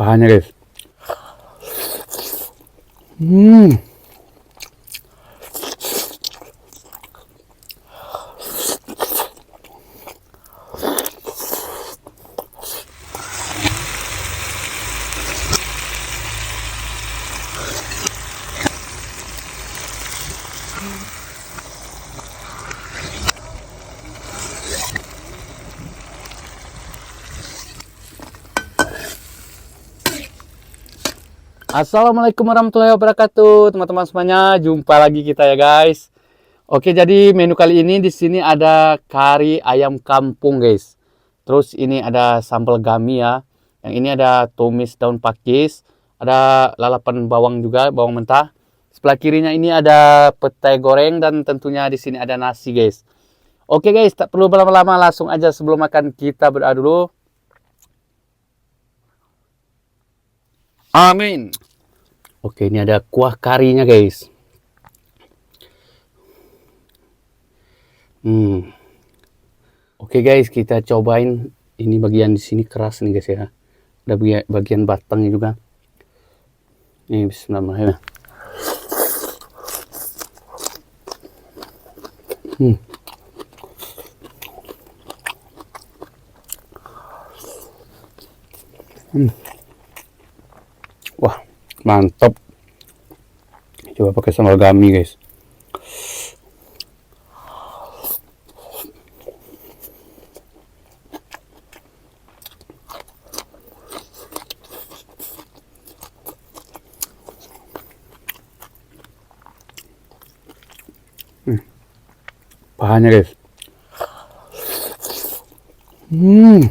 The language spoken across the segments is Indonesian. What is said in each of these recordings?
Pahanya guys. Hmm. Assalamualaikum warahmatullahi wabarakatuh, teman-teman semuanya. Jumpa lagi kita ya, guys. Oke, jadi menu kali ini di sini ada kari ayam kampung, guys. Terus ini ada sambal gami ya. Yang ini ada tumis daun pakis, ada lalapan bawang juga, bawang mentah. Sebelah kirinya ini ada petai goreng dan tentunya di sini ada nasi, guys. Oke, guys, tak perlu berlama-lama, langsung aja sebelum makan kita berdoa dulu. Amin. Oke, ini ada kuah karinya, guys. Oke, guys, kita cobain. Ini bagian di sini keras nih, guys ya. Ada bagian batangnya juga. Ini bismillahirrahmanirrahim. Hmm. Wah, mantap. Coba pakai sambal gami, guys. Pahanya, guys. Hmm.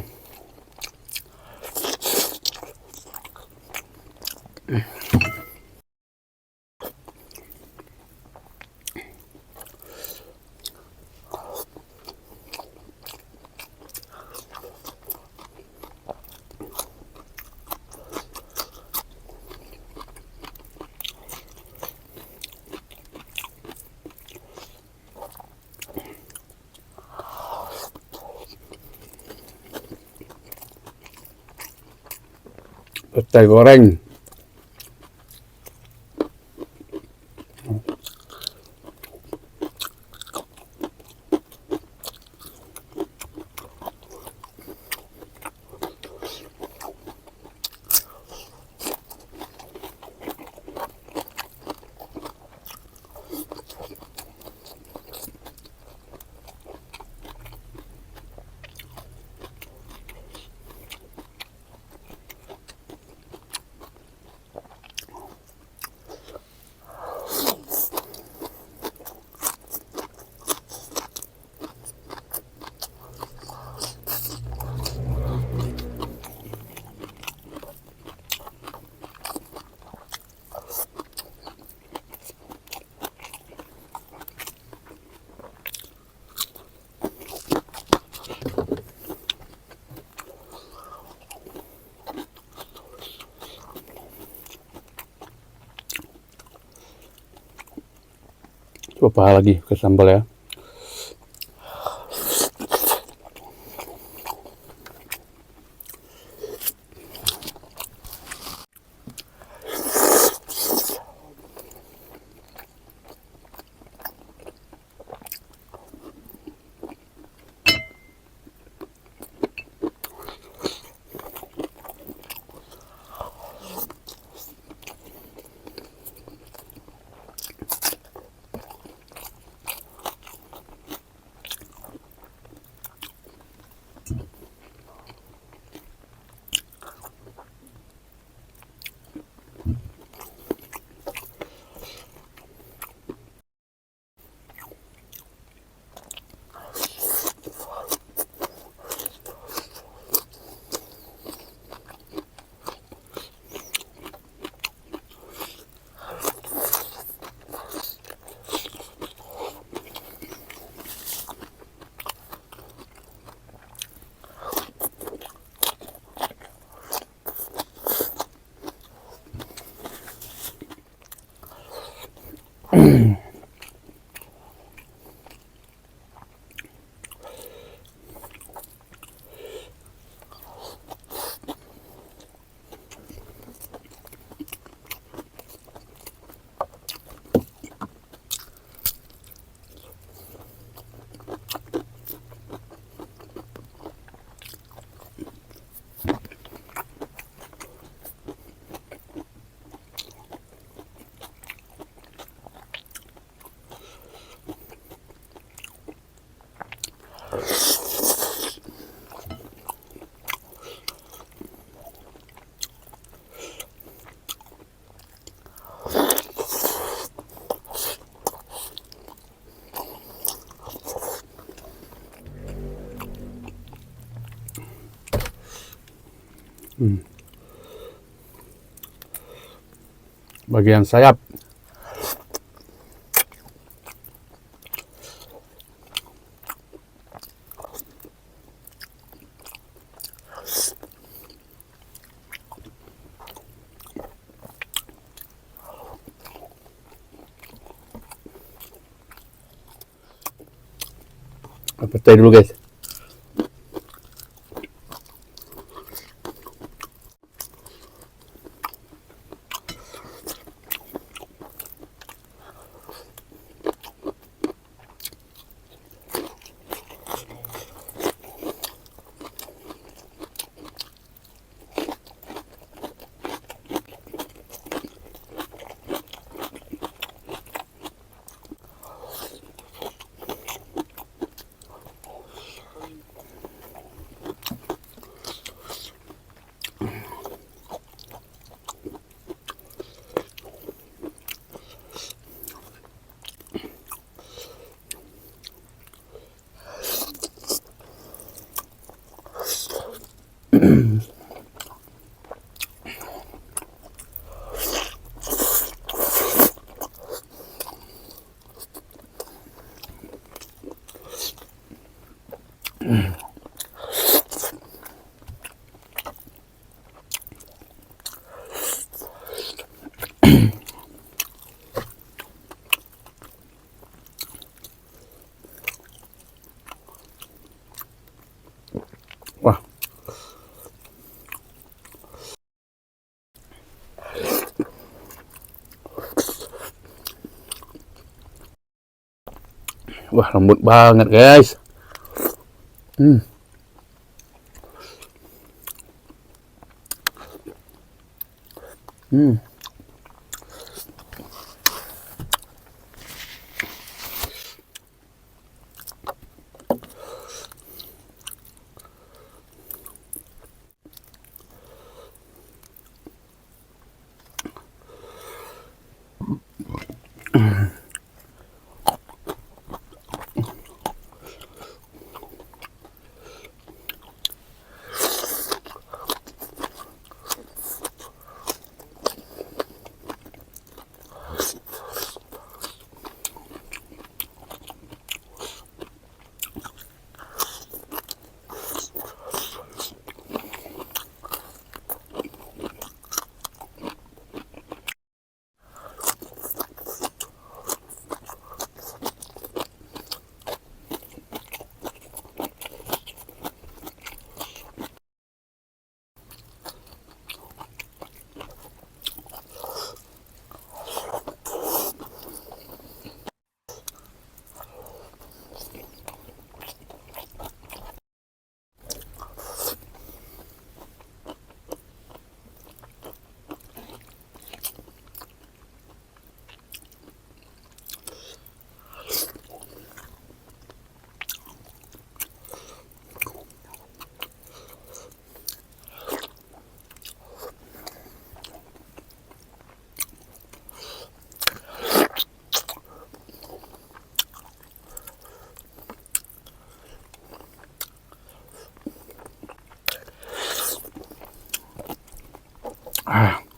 Petai goreng. Coba lagi ke sambal ya. Bagian sayap. Petai dulu guys. Wah. Wah, lembut banget, guys. Hmm. Hmm. Ah.